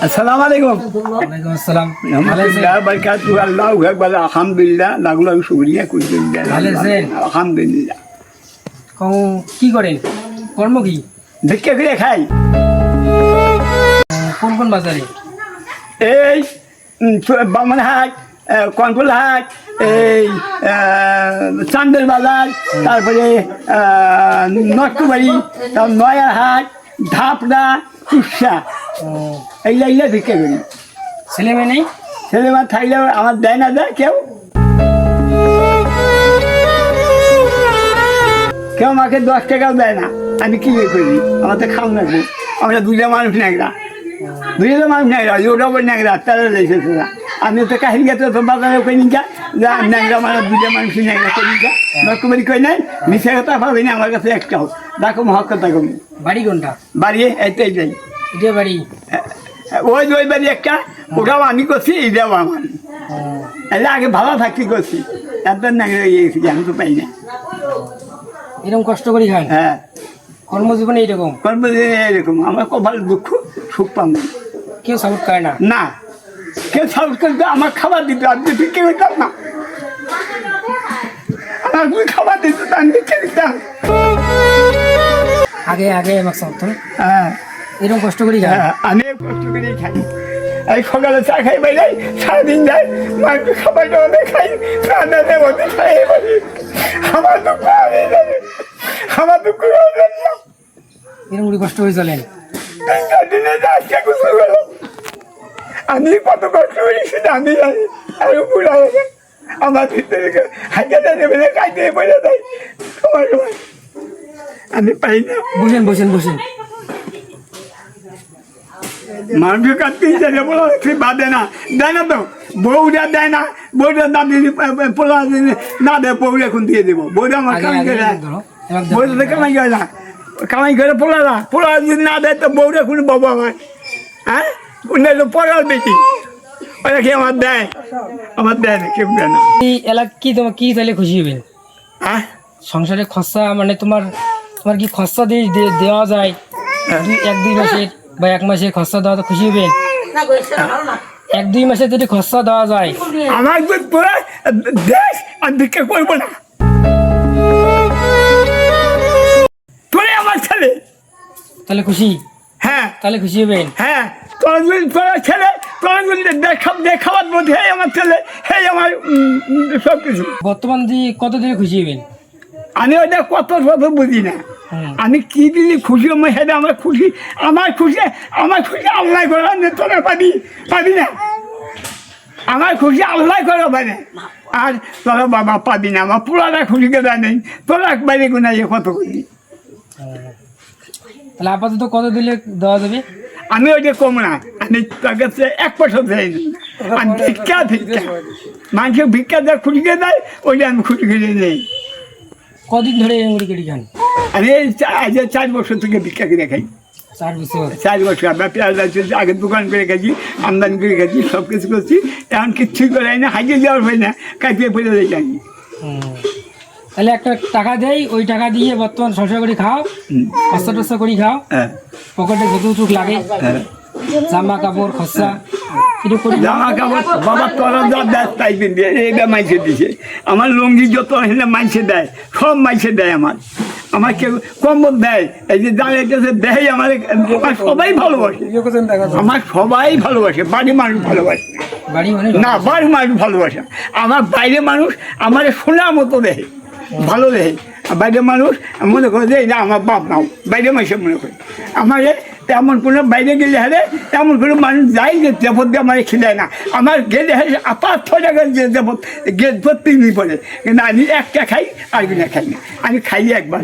আসসালামু আলাইকুম। ওয়ালাইকুম আসসালাম। আলহামদুলিল্লাহ বারকাতু আল্লাহু আকবার আলহামদুলিল্লাহ লাগলো শুকরিয়া কুলকুল্লাহ ভালো আছেন? আলহামদুলিল্লাহ। কি করেন, কর্ম কি? ভিক্ষা করে খাই। কোন কোন বাজারে? এই বামনহাট, কনফুলহাট, এই চান্দের বাজার, তারপরে নটকুবাড়ি, তারপর নয়ারহাট, ধাপড়া, কুসা, এইগুলা ভিক্ষা করি। ছেলে মেয়ে নেই? ছেলে মা থাকলেও আমার দেয় না, দেয় কেউ কেউ আমাকে 10 টাকাও দেয় না। আমি কি করি? আমার তো খাও লাগবো। আমরা দুইটা মানুষ ন্যাংরা, দুইটা মানুষ ন্যাংরা, ওটা ওপর ন্যাংরা, তারা রেখেছে না। আমি তো কাহিল গেছে তো বাজারে কই নিকা যা ন্যাংরা আমার দুইটা মানুষ ন্যাংরা কই নিকা নকুমারি কই নাই, মিশে কথা পাবি না আমার কাছে একটাও। দেখো মহক কথা কম। বাড়ি কোনটা? বাড়ি এইটাই যাই, এটা বাড়ি ওই বাড়ি একটা, ওটাও আমি করছি, এটাও আমার। এলে আগে ভালো থাকতে করছি, এত ন্যাংরা হয়ে গেছি, আমি তো পাই না। এরকম কষ্ট করে খান? হ্যাঁ, কর্মজীবনে এইরকম? কর্মদিনে এরকম আমার কপাল দুঃখ, সুখ পাম না। কেউ সাপোর্ট করে না? না, কেউ সাপোর্ট করতো, আমার খাবার দিত, আমি তো কেউ দিতাম না। আমার তুমি খাবার দিত, আমি বিক্রি দিতাম। আগে আগে আমার সমর্থন। হ্যাঁ এরকম কষ্ট করে খান? হ্যাঁ, আমি কষ্ট করেই খাই। এই সকালে চা খাই বাইরে, সারাদিন যাই, মাকে খাবার টাবার খাই, রান্নাতে মধ্যে খাই। আমার দুঃখ আমি জানি, আমার দুঃখ এরকম করে কষ্ট হয়ে চলেন? দিনে আজকে গোসল করলাম। আমি কত কষ্ট করি সেটা আমি জানি। আর বুড়া হয়ে আমার ভিতরে হাজার নেবে খাইতে পড়ে যায় সময় সময়, আমি পাই না। বসেন বসেন বসেন। মানুষের কাছে হিসাবে বলা হচ্ছে বাদে না, দেয় না তো, বউরা দেয় না, বউরা না দিলে পোলা না দেয়, বউরা এখন দিয়ে দেবো। বউরা আমার কামাই করে দেয়, বউরা কামাই করে না, কামাই করে পোলারা, পোলা যদি না দেয় তো বউরা কোনো বাবা আমার। হ্যাঁ, তো পড়ার বেশি, ওরা কি আমার দেয়? আমার দেয় না, কেউ দেয় না। এই এলাকা কি তোমার কি তাহলে খুশি হবেন? হ্যাঁ, সংসারে খরচা মানে তোমার তোমার কি খরচা দেওয়া যায়? 1-2 মাসের বা 1 মাসের খরচা দেওয়া তো খুশি হবেন? 1-2 মাসের যদি খরচা দেওয়া যায়, আমার তোরা দেশ আর ভিক্ষা করবো না। তোরে আমার ছেলে, তাহলে খুশি? হ্যাঁ তাহলে খুশি হবেন? হ্যাঁ, তোরা ছেলে, তোরা দেখাবার মধ্যে হে আমার ছেলে, হে আমার সব কিছু। বর্তমান দিয়ে কত দিনে খুশি হবেন? আমি ওটা কত বুঝি না। হুম। আমি কি দিলি খুশি আমার হেঁটে, আমার খুশি, আমার খুশি আল্লাহ করে, তোরা পাবি না। আমার খুশি আল্লাহ করে পারে, আর তোরা বাবা পাবি না। আমার পুরাটা খুশিকে দেয় নেই, তোরা বাইরে গুনাইয়ে কত খুশি। তাহলে আপাতত কত দিলে দেওয়া যাবে? আমি ওইটা কম না, আমি তোর কাছে 1 পয়সা দেয় না। আমি ভিক্ষা মানুষের ভিক্ষা দেয়, খুশিকে দেয়, ওইটা আমি খুশি করে নেই। কদিন ধরে মুড়ি কেটে খান? আমি এই 4 বছর থেকে ভিক্ষা করে খাই। 4 বছর? 4 বছর। আমরা পেঁয়াজ আগে দোকান করে গেছি, আমদানি করে গেছি, সব কিছু করছি, এখন কিচ্ছুই করাই না, হাজিয়ে যাওয়ার হয় না, কাটিয়ে পড়ে যাই আমি। তাহলে একটা টাকা দেয়, ওই টাকা দিয়ে বর্তমান সংসার করে খাও, খরচা টরচা করে খাও, হ্যাঁ পকেটে যতটুক লাগে, হ্যাঁ, জামা কাপড় খরচা এটা করে। জামা কাপড় বাবা তোরা যা দেয় তাই কিনতে, এইটা মাইসে দিছে। আমার লুঙ্গি যত হেলে মাইসে দেয়, সব মাইসে দেয়। আমার কেউ কম্বল দেয়, এই যে দাঁড়িয়েছে দেয়। আমার সবাই ভালোবাসে, আমার সবাই ভালোবাসে, বাড়ি মানুষ ভালোবাসে বাড়ি মানে না, বাড়ি মানুষ ভালোবাসে। আমার বাইরে মানুষ আমার শোনার মতো দেয়, ভালো দেয়। বাইরে মানুষ মনে করে যে এটা আমার বাপ নাও, বাইরে মাসে মনে করে আমার তেমন কোনো বাইরে গেলে হারে তেমন কোনো মানুষ যায় যে দেবত দিয়ে আমার খেলায় না। আমার গেলে হারে 5-6 টাকার যে দেবত গেট ভর্তি নিয়ে পড়ে, কিন্তু আমি একটা খাই, আর কিনা খাই না। আমি খাই একবার,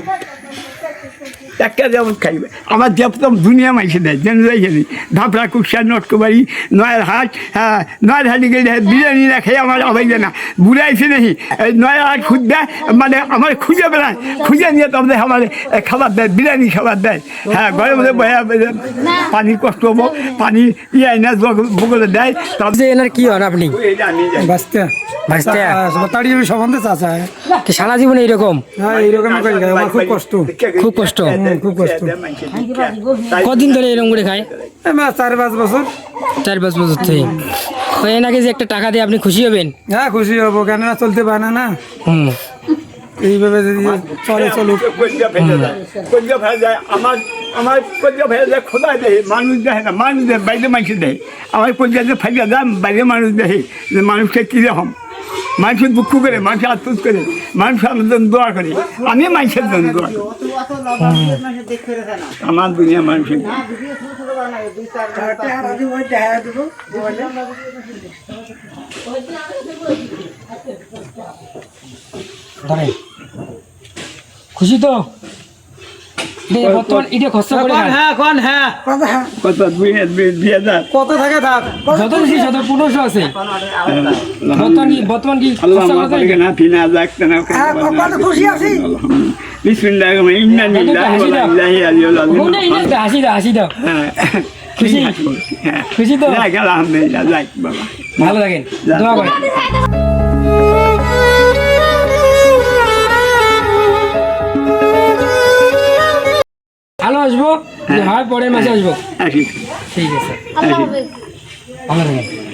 একটা দেবত খাইবে। আমার দেবত দুনিয়া মাইসে দেয়, যেন যাইনি ধাপড়া, কুকসা, নটকুবাড়ি, নয়ারহাট। হ্যাঁ, নয়ারহাটে গেলে বিরিয়ানি না খেয়ে আমার অবাই না, বুড়াইছে নাকি এই নয়ারহাট খুঁজতে, মানে আমার খুঁজে বেড়ায়, খুঁজে নিয়ে তবে আমার খাবার দেয়, বিরিয়ানি খাবার দেয়। হ্যাঁ, ঘরের মধ্যে পানির কষ্ট হবো, পানি না বগলে দেয়। তবে এনার কি হন আপনি? বাঁচতে ভাইস্তে তাড়ি সম্বন্ধে চাচা কি সারা জীবনে এইরকম? হ্যাঁ এইরকম আমার খুব কষ্ট। খুব কষ্ট? খুব কষ্ট। কদিন ধরে এরকম করে খায়? 4-5 বছর। 4-5 বছর থেকে। তো এনাকে যে একটা টাকা দিয়ে আপনি খুশি হবেন? হ্যাঁ খুশি হবো, কেননা চলতে পারে না। হুম। এইভাবে যদি চলে চলুক। কলিজা ফেলে যায় আমার কলিজা ফেলে যায়, খোদা দেয়, মানুষ দেখে না, মানুষ দেয়, বাইরে মানুষ দেয়। আমার কলিজাতে ফেলে যায়, বাইরে মানুষ দেখে যে মানুষকে কীরকম, মানুষের দুঃখ করে, মানুষ আত্মোষ করে, মানুষ আমার জন্য দোয়া করে, আমি মানুষের জন্য দোয়া করি। আমার দুনিয়া মানুষের ধরেন। খুশি তো? বর্তমান এটা খরচা করে খান। হ্যাঁ কোন হ্যাঁ কত 2000 কত থাকে থাক। যত বেশি 1500 আছে। বর্তমান কি আল্লাহ খরচা মাফ করে করে না ফিনা যাক না কত খুশি আছি। বিসমিল্লাহির রহমানির রহিম ইন্না লিল্লাহি ওয়া ইন্না ইলাইহি রাজিউন। হাসি দাও। হ্যাঁ খুশি? হ্যাঁ খুশি তো? যাক আলহামদুলিল্লাহ, যাক বাবা, ভালো থাকেন, দোয়া করেন। ভালো আসবো, হয় পরের মাসে আসবো। আসি ঠিক আছে, আসি। ভালো থাকেন।